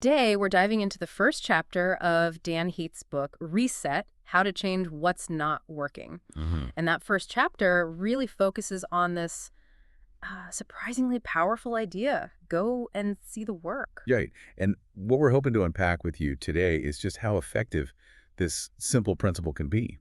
Today, we're diving into the first chapter of Dan Heath's book, Reset: How to Change What's Not Working. And that first chapter really focuses on this surprisingly powerful idea. Go and see the work. Right. And what we're hoping to unpack with you today is just how effective this simple principle can be.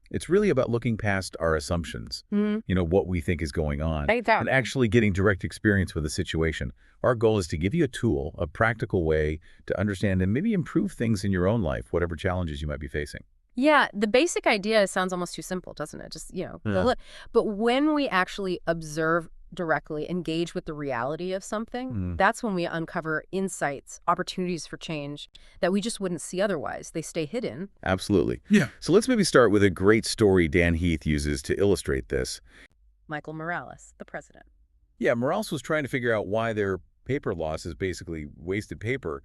It's really about looking past our assumptions, what we think is going on, and actually getting direct experience with the situation. Our goal is to give you a tool, a practical way to understand and maybe improve things in your own life, whatever challenges you might be facing. Yeah, the basic idea sounds almost too simple, doesn't it? Just, Yeah. but when we actually observe directly, engage with the reality of something, that's when we uncover insights, opportunities for change that we just wouldn't see otherwise. They stay hidden. Absolutely. Yeah. So let's maybe start with a great story Dan Heath uses to illustrate this. Michael Morales, the president. Yeah, Morales was trying to figure out why their paper losses, basically wasted paper,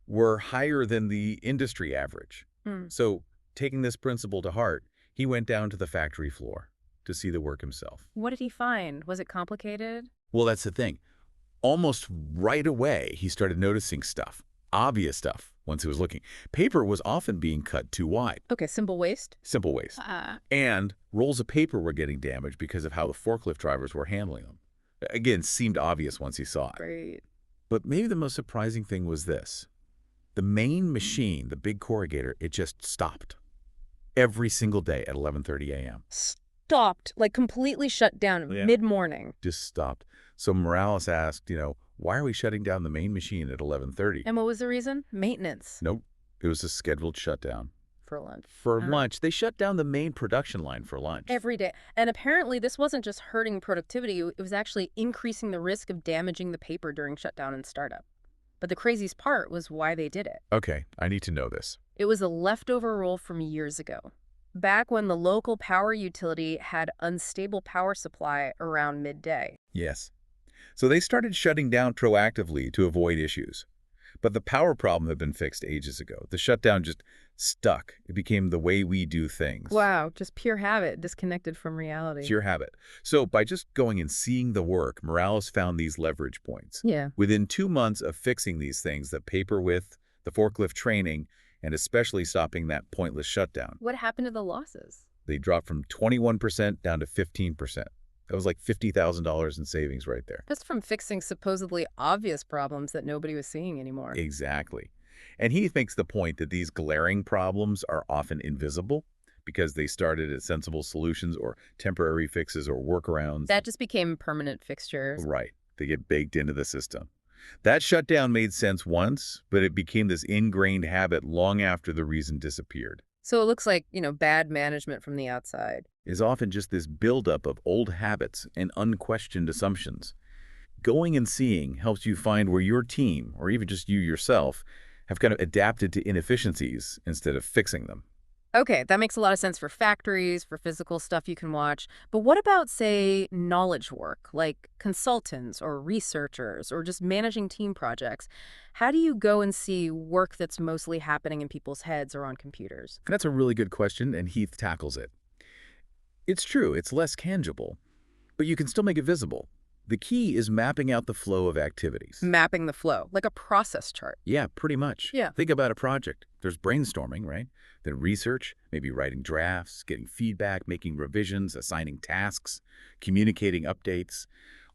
were higher than the industry average. So taking this principle to heart, he went down to the factory floor to see the work himself. What did he find? Was it complicated? Well, that's the thing. Almost right away, he started noticing stuff, obvious stuff, once he was looking. Paper was often being cut too wide. Okay, simple waste. Simple waste. And rolls of paper were getting damaged because of how the forklift drivers were handling them. Again, seemed obvious once he saw it. Great. But maybe the most surprising thing was this. The main machine, the big corrugator, it just stopped. Every single day at 11:30 a.m. Stopped, like completely shut down mid-morning. Just stopped. So Morales asked, why are we shutting down the main machine at 11:30? And what was the reason? Maintenance. Nope. It was a scheduled shutdown. For lunch. For lunch. They shut down the main production line for lunch. Every day. And apparently this wasn't just hurting productivity, it was actually increasing the risk of damaging the paper during shutdown and startup. But the craziest part was why they did it. Okay, I need to know this. It was a leftover rule from years ago, back when the local power utility had unstable power supply around midday. Yes. So they started shutting down proactively to avoid issues. But the power problem had been fixed ages ago. The shutdown just stuck. It became the way we do things. Wow, just pure habit, disconnected from reality. Pure habit. So by just going and seeing the work, Morales found these leverage points. Yeah. Within 2 months of fixing these things, the paper width, the forklift training, and especially stopping that pointless shutdown, What happened to the losses? they dropped from 21% down to 15%. That was like $50,000 in savings right there. Just from fixing supposedly obvious problems that nobody was seeing anymore. Exactly. And Heath makes the point that these glaring problems are often invisible because they started as sensible solutions or temporary fixes or workarounds. That just became permanent fixtures. Right. They get baked into the system. That shutdown made sense once, but it became this ingrained habit long after the reason disappeared. So it looks like, bad management from the outside. Is often just this buildup of old habits and unquestioned assumptions. Going and seeing helps you find where your team, or even just you yourself, have kind of adapted to inefficiencies instead of fixing them. Okay, that makes a lot of sense for factories, for physical stuff you can watch. But what about, say, knowledge work, like consultants or researchers or just managing team projects? How do you go and see work that's mostly happening in people's heads or on computers? That's a really good question, and Heath tackles it. It's true, it's less tangible, but you can still make it visible. The key is mapping out the flow of activities. Mapping the flow, like a process chart. Yeah, pretty much. Yeah. Think about a project. There's brainstorming, right? Then research, maybe writing drafts, getting feedback, making revisions, assigning tasks, communicating updates.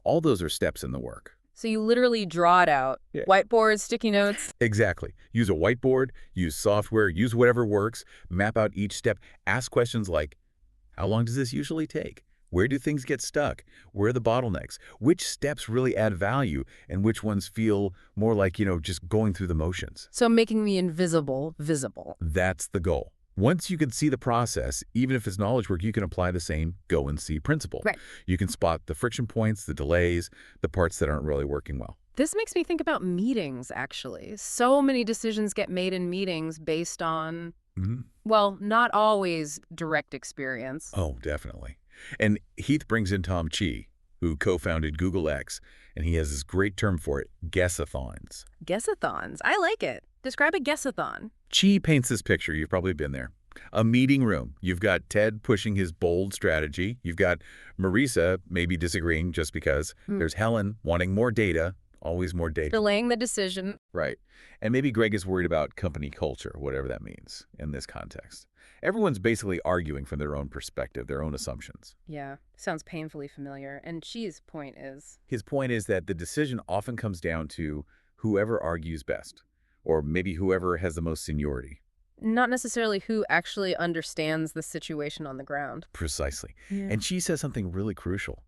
All those are steps in the work. So you literally draw it out. Yeah. Whiteboards, sticky notes. Exactly. Use a whiteboard, use software, use whatever works, map out each step, ask questions like, how long does this usually take? Where do things get stuck? Where are the bottlenecks? Which steps really add value and which ones feel more like, just going through the motions? So making the invisible visible. That's the goal. Once you can see the process, even if it's knowledge work, you can apply the same go and see principle. Right. You can spot the friction points, the delays, the parts that aren't really working well. This makes me think about meetings, actually. So many decisions get made in meetings based on, well, not always direct experience. Oh, definitely. And Heath brings in Tom Chi, who co-founded Google X, and he has this great term for it, guessathons. Guessathons. I like it. Describe a guessathon. Chi paints this picture. You've probably been there. A meeting room. You've got Ted pushing his bold strategy. You've got Marisa maybe disagreeing just because. There's Helen wanting more data, always more data. Delaying the decision. Right. And maybe Greg is worried about company culture, whatever that means in this context. Everyone's basically arguing from their own perspective, their own assumptions. Yeah, sounds painfully familiar. And Chi's point is? His point is that the decision often comes down to whoever argues best, or maybe whoever has the most seniority. Not necessarily who actually understands the situation on the ground. Precisely. Yeah. And she says something really crucial.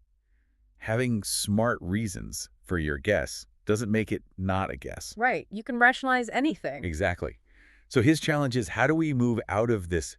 Having smart reasons for your guess doesn't make it not a guess. Right. You can rationalize anything. Exactly. So his challenge is, how do we move out of this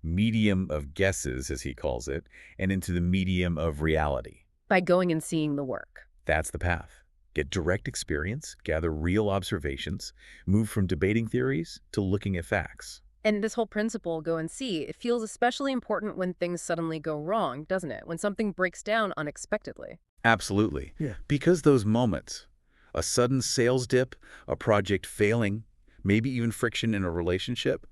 medium of guesses, as he calls it, and into the medium of reality? By going and seeing the work. That's the path. Get direct experience, gather real observations, move from debating theories to looking at facts. And this whole principle, go and see, it feels especially important when things suddenly go wrong, doesn't it? When something breaks down unexpectedly. Absolutely. Yeah. Because those moments, a sudden sales dip, a project failing, maybe even friction in a relationship,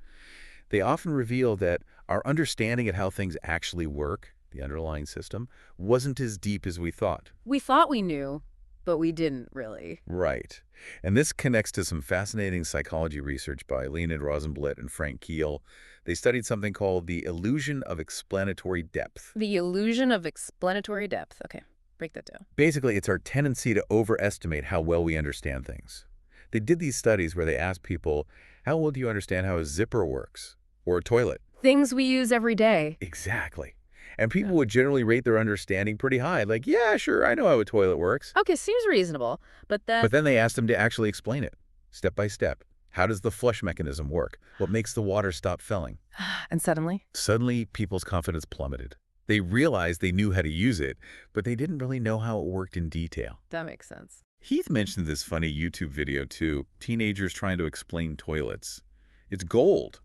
they often reveal that our understanding of how things actually work, the underlying system, wasn't as deep as we thought. We thought we knew, but we didn't really. Right. And this connects to some fascinating psychology research by Leonid Rosenblatt and Frank Keel. They studied something called the illusion of explanatory depth. The illusion of explanatory depth. Okay, break that down. Basically, it's our tendency to overestimate how well we understand things. They did these studies where they asked people, how well do you understand how a zipper works? Or a toilet? Things we use every day. Exactly. And people would generally rate their understanding pretty high. Like, yeah, sure, I know how a toilet works. Okay, seems reasonable, but then they asked them to actually explain it, step by step. How does the flush mechanism work? What makes the water stop filling? And suddenly? Suddenly, people's confidence plummeted. They realized they knew how to use it, but they didn't really know how it worked in detail. That makes sense. Heath mentioned this funny YouTube video, too. Teenagers trying to explain toilets. It's gold.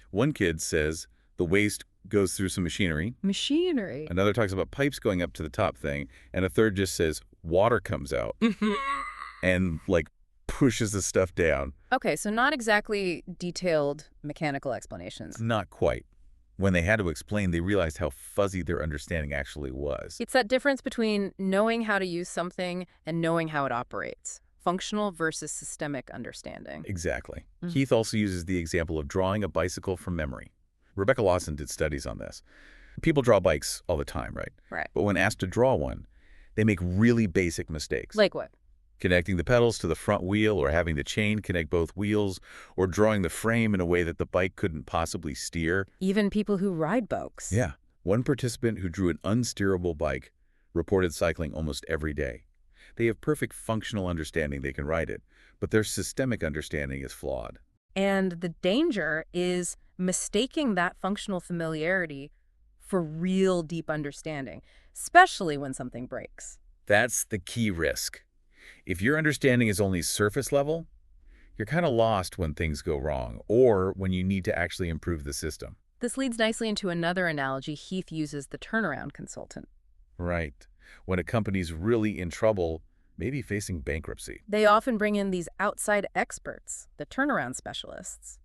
One kid says the waste goes through some machinery. Machinery. Another talks about pipes going up to the top thing. And a third just says water comes out and, like, pushes the stuff down. Okay, so not exactly detailed mechanical explanations. Not quite. When they had to explain, they realized how fuzzy their understanding actually was. It's that difference between knowing how to use something and knowing how it operates. Functional versus systemic understanding. Exactly. Heath also uses the example of drawing a bicycle from memory. Rebecca Lawson did studies on this. People draw bikes all the time, right? Right. But when asked to draw one, they make really basic mistakes. Like what? Connecting the pedals to the front wheel, or having the chain connect both wheels, or drawing the frame in a way that the bike couldn't possibly steer. Even people who ride bikes. Yeah. One participant who drew an unsteerable bike reported cycling almost every day. They have perfect functional understanding, they can ride it, but their systemic understanding is flawed. And the danger is mistaking that functional familiarity for real deep understanding, especially when something breaks. That's the key risk. If your understanding is only surface level, you're kind of lost when things go wrong, or when you need to actually improve the system. This leads nicely into another analogy Heath uses, the turnaround consultant. Right. When a company's really in trouble, maybe facing bankruptcy. They often bring in these outside experts, the turnaround specialists.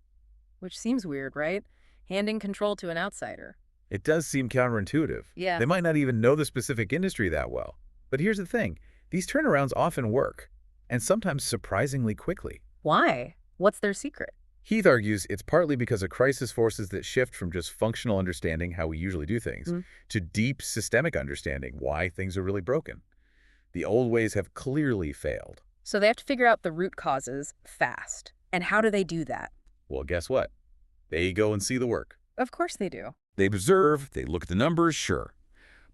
Which seems weird, right? Handing control to an outsider. It does seem counterintuitive. Yeah. They might not even know the specific industry that well. But here's the thing. These turnarounds often work, and sometimes surprisingly quickly. Why? What's their secret? Heath argues it's partly because a crisis forces that shift from just functional understanding, how we usually do things, to deep systemic understanding, why things are really broken. The old ways have clearly failed. So they have to figure out the root causes fast. And how do they do that? Well, guess what? They go and see the work. Of course they do. They observe, they look at the numbers, sure.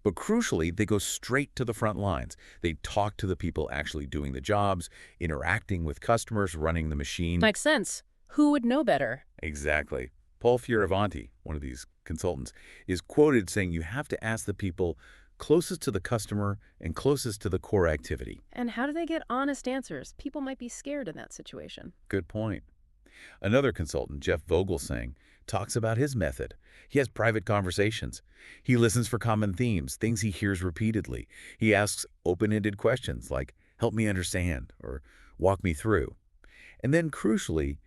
But crucially, they go straight to the front lines. They talk to the people actually doing the jobs, interacting with customers, running the machine. Makes sense. Who would know better? Exactly. Paul Fioravanti, one of these consultants, is quoted saying you have to ask the people closest to the customer and closest to the core activity. And how do they get honest answers? People might be scared in that situation. Good point. Another consultant, Jeff Vogelsang, talks about his method. He has private conversations. He listens for common themes, things he hears repeatedly. He asks open-ended questions like, help me understand, or walk me through. And then, crucially,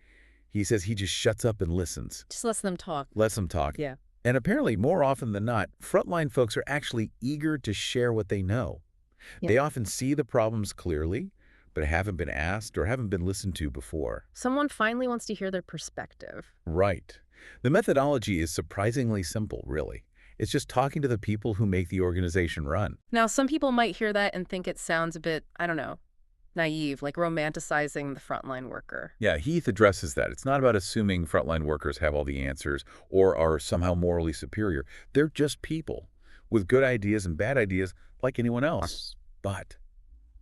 he says he just shuts up and listens. Just lets them talk. Lets them talk. Yeah. And apparently, more often than not, frontline folks are actually eager to share what they know. Yeah. They often see the problems clearly, but haven't been asked or haven't been listened to before. Someone finally wants to hear their perspective. Right. The methodology is surprisingly simple, really. It's just talking to the people who make the organization run. Now, some people might hear that and think it sounds a bit, I don't know, naive, like romanticizing the frontline worker. Yeah, Heath addresses that. It's not about assuming frontline workers have all the answers or are somehow morally superior. They're just people with good ideas and bad ideas like anyone else. But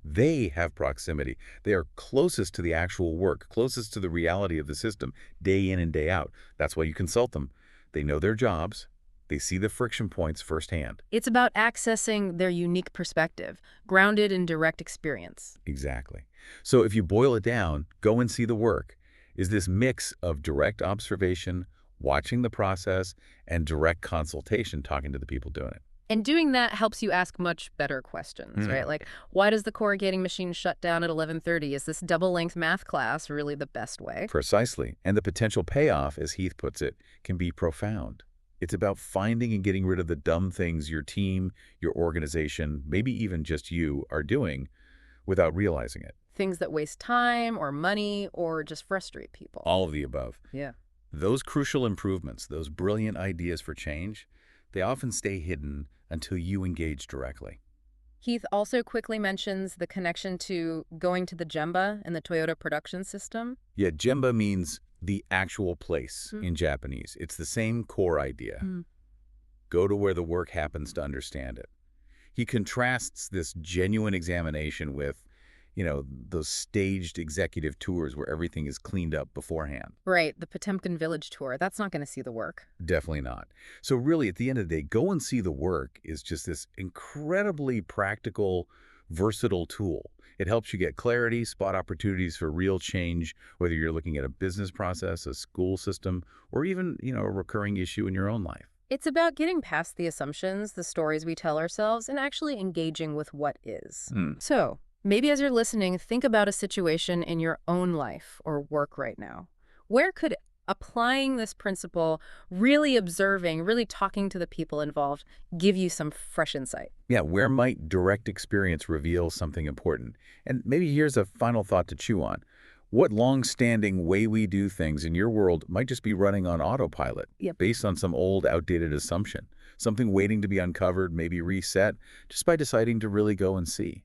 they have proximity. They are closest to the actual work, closest to the reality of the system, day in and day out. That's why you consult them. They know their jobs. They see the friction points firsthand. It's about accessing their unique perspective, grounded in direct experience. Exactly. So if you boil it down, go and see the work is this mix of direct observation, watching the process, and direct consultation, talking to the people doing it. And doing that helps you ask much better questions, right? Like, why does the corrugating machine shut down at 11:30? Is this double-length math class really the best way? Precisely. And the potential payoff, as Heath puts it, can be profound. It's about finding and getting rid of the dumb things your team, your organization, maybe even just you are doing without realizing it. Things that waste time or money or just frustrate people. All of the above. Yeah. Those crucial improvements, those brilliant ideas for change, they often stay hidden until you engage directly. Heath also quickly mentions the connection to going to the Gemba and the Toyota production system. Yeah, Gemba means the actual place in Japanese. It's the same core idea. Go to where the work happens to understand it. He contrasts this genuine examination with, those staged executive tours where everything is cleaned up beforehand. Right, the Potemkin village tour. That's not going to see the work. Definitely not. So really, at the end of the day, go and see the work is just this incredibly practical, versatile tool. It helps you get clarity, spot opportunities for real change, whether you're looking at a business process, a school system, or even, a recurring issue in your own life. It's about getting past the assumptions, the stories we tell ourselves, and actually engaging with what is. So, maybe as you're listening, think about a situation in your own life or work right now. Where could applying this principle, really observing, really talking to the people involved, give you some fresh insight? Yeah, where might direct experience reveal something important? And maybe here's a final thought to chew on. What long-standing way we do things in your world might just be running on autopilot based on some old, outdated assumption, something waiting to be uncovered, maybe reset, just by deciding to really go and see.